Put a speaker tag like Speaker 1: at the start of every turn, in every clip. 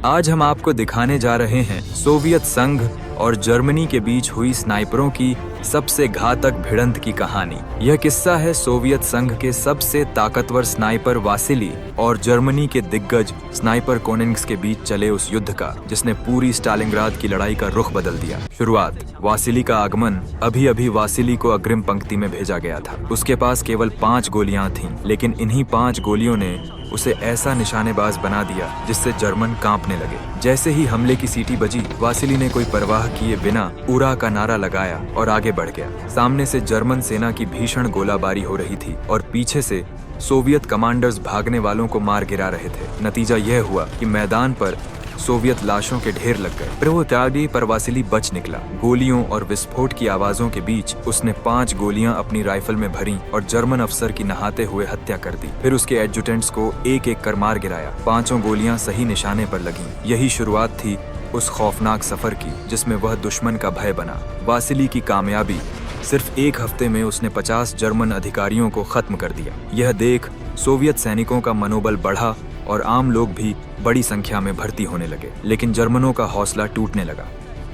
Speaker 1: आज हम आपको दिखाने जा रहे हैं सोवियत संघ और जर्मनी के बीच हुई स्नाइपरों की सबसे घातक भिड़ंत की कहानी। यह किस्सा है सोवियत संघ के सबसे ताकतवर स्नाइपर वासिली और जर्मनी के दिग्गज स्नाइपर कोनिंग्स के बीच चले उस युद्ध का, जिसने पूरी स्टालिनग्राद की लड़ाई का रुख बदल दिया। शुरुआत। वासिली का आगमन। अभी वासिली को अग्रिम पंक्ति में भेजा गया था। उसके पास केवल 5 गोलियां थीं, लेकिन इन्हीं 5 गोलियों ने उसे ऐसा निशानेबाज बना दिया जिससे जर्मन कांपने लगे। जैसे ही हमले की सीटी बजी, वासिली ने कोई परवाह किए बिना उरा का नारा लगाया और आगे बढ़ गया। सामने से जर्मन सेना की भीषण गोलाबारी हो रही थी और पीछे से सोवियत कमांडर्स भागने वालों को मार गिरा रहे थे। नतीजा यह हुआ कि मैदान पर सोवियत लाशों के ढेर लग गए। फिर वो त्यागी पर वासिली बच निकला। गोलियों और विस्फोट की आवाजों के बीच उसने 5 गोलियां अपनी राइफल में भरी और जर्मन अफसर की नहाते हुए हत्या कर दी। फिर उसके एडजुटेंट्स को एक एक कर मार गिराया। 5 गोलियां सही निशाने पर लगीं। यही शुरुआत थी उस खौफनाक सफर की जिसमें वह दुश्मन का भय बना। वासिली की कामयाबी। सिर्फ 1 हफ्ते में उसने 50 जर्मन अधिकारियों को खत्म कर दिया। यह देख सोवियत सैनिकों का मनोबल बढ़ा और आम लोग भी बड़ी संख्या में भर्ती होने लगे। लेकिन जर्मनों का हौसला टूटने लगा।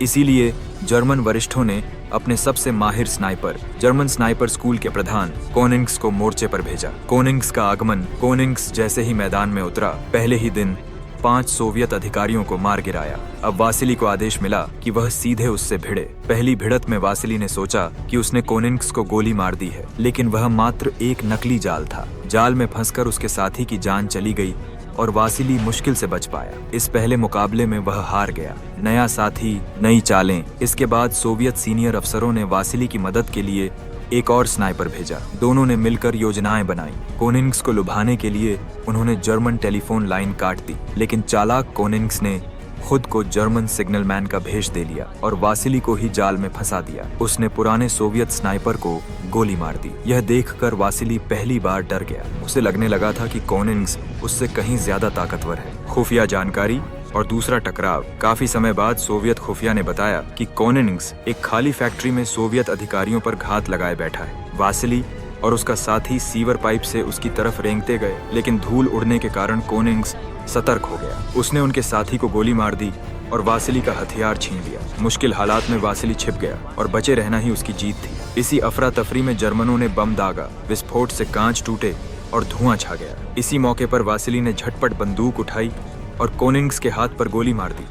Speaker 1: इसीलिए जर्मन वरिष्ठों ने अपने सबसे माहिर स्नाइपर, जर्मन स्नाइपर स्कूल के प्रधान कोनिंग्स को मोर्चे पर भेजा। कोनिंग्स का आगमन। कोनिंग्स जैसे ही मैदान में उतरा, पहले ही दिन 5 सोवियत अधिकारियों को मार गिराया। अब वासिली को आदेश मिला कि वह सीधे उससे भिड़े। पहली भिड़त में वासिली ने सोचा कि उसने कोनिंग्स को गोली मार दी है, लेकिन वह मात्र एक नकली जाल था। जाल में फंसकर उसके साथी की जान चली गई और वासिली मुश्किल से बच पाया। इस पहले मुकाबले में वह हार गया। नया साथी, नई चालें। इसके बाद सोवियत सीनियर अफसरों ने वासिली की मदद के लिए एक और स्नाइपर भेजा। दोनों ने मिलकर योजनाएं बनाई। कोनिंग्स को लुभाने के लिए उन्होंने जर्मन टेलीफोन लाइन काट दी, लेकिन चालाक कोनिंग्स ने खुद को जर्मन सिग्नल मैन का भेष दे लिया और वासिली को ही जाल में फंसा दिया। उसने पुराने सोवियत स्नाइपर को गोली मार दी। यह देखकर वासिली पहली बार डर गया। उसे लगने लगा था कि कोनिंग्स उससे कहीं ज्यादा ताकतवर है। खुफिया जानकारी और दूसरा टकराव। काफी समय बाद सोवियत खुफिया ने बताया कि कोनिंग्स एक खाली फैक्ट्री में सोवियत अधिकारियों पर घात लगाए बैठा है। वासिली और उसका साथी सीवर पाइप से उसकी तरफ रेंगते गए, लेकिन धूल उड़ने के कारण कोनिंग्स सतर्क हो गया। उसने उनके साथी को गोली मार दी और वासिली का हथियार छीन लिया। मुश्किल हालात में वासिली छिप गया और बचे रहना ही उसकी जीत थी। इसी अफरा तफरी में जर्मनों ने बम दागा। विस्फोट से कांच टूटे और धुआं छा गया। इसी मौके पर वासिली ने झटपट बंदूक उठाई और कोनिंग्स के हाथ पर गोली मार दी।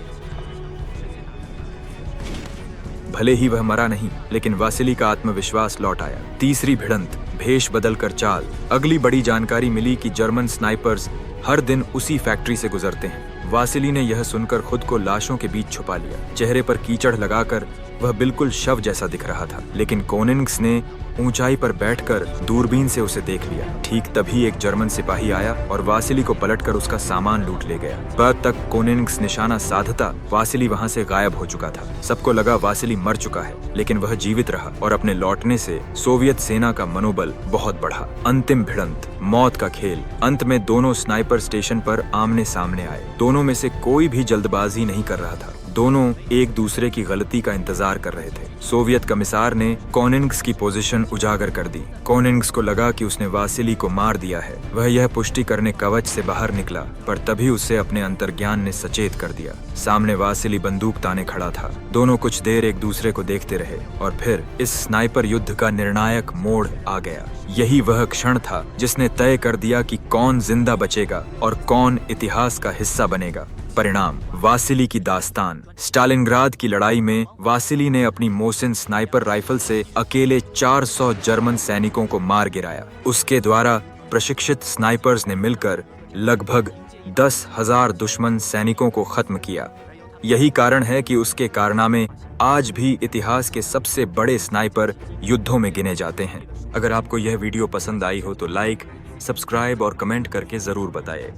Speaker 1: भले ही वह मरा नहीं, लेकिन वासिली का आत्मविश्वास लौट आया। तीसरी भिड़ंत। भेष बदलकर चाल। अगली बड़ी जानकारी मिली कि जर्मन स्नाइपर्स हर दिन उसी फैक्ट्री से गुजरते हैं। वासिली ने यह सुनकर खुद को लाशों के बीच छुपा लिया। चेहरे पर कीचड़ लगाकर वह बिल्कुल शव जैसा दिख रहा था। लेकिन कोनिंग्स ने ऊंचाई पर बैठकर दूरबीन से उसे देख लिया। ठीक तभी एक जर्मन सिपाही आया और वासिली को पलटकर उसका सामान लूट ले गया। पद तक कोनिंग्स निशाना साधता वासिली वहां से गायब हो चुका था। सबको लगा वासिली मर चुका है, लेकिन वह जीवित रहा और अपने लौटने से सोवियत सेना का मनोबल बहुत बढ़ा। अंतिम भिड़ंत। मौत का खेल। अंत में दोनों स्नाइपर स्टेशन पर आमने सामने आए। दोनों में से कोई भी जल्दबाजी नहीं कर रहा था। दोनों एक दूसरे की गलती का इंतजार कर रहे थे। सोवियत कमिसार ने कोनिंग्स की पोजीशन उजागर कर दी। कोनिंग्स को लगा कि उसने वासिली को मार दिया है। वह यह पुष्टि करने कवच से बाहर निकला, पर तभी उसे अपने अंतर्ज्ञान ने सचेत कर दिया। सामने वासिली बंदूक ताने खड़ा था। दोनों कुछ देर एक दूसरे को देखते रहे और फिर इस स्नाइपर युद्ध का निर्णायक मोड़ आ गया। यही वह क्षण था जिसने तय कर दिया कि कौन जिंदा बचेगा और कौन इतिहास का हिस्सा बनेगा। परिणाम। वासिली की दास्तान। स्टालिनग्राद की लड़ाई में वासिली ने अपनी मोसिन स्नाइपर राइफल से अकेले 400 जर्मन सैनिकों को मार गिराया। उसके द्वारा प्रशिक्षित स्नाइपर्स ने मिलकर लगभग 10,000 दुश्मन सैनिकों को खत्म किया। यही कारण है कि उसके कारनामे आज भी इतिहास के सबसे बड़े स्नाइपर युद्धों में गिने जाते हैं। अगर आपको यह वीडियो पसंद आई हो तो लाइक, सब्सक्राइब और कमेंट करके जरूर बताएं।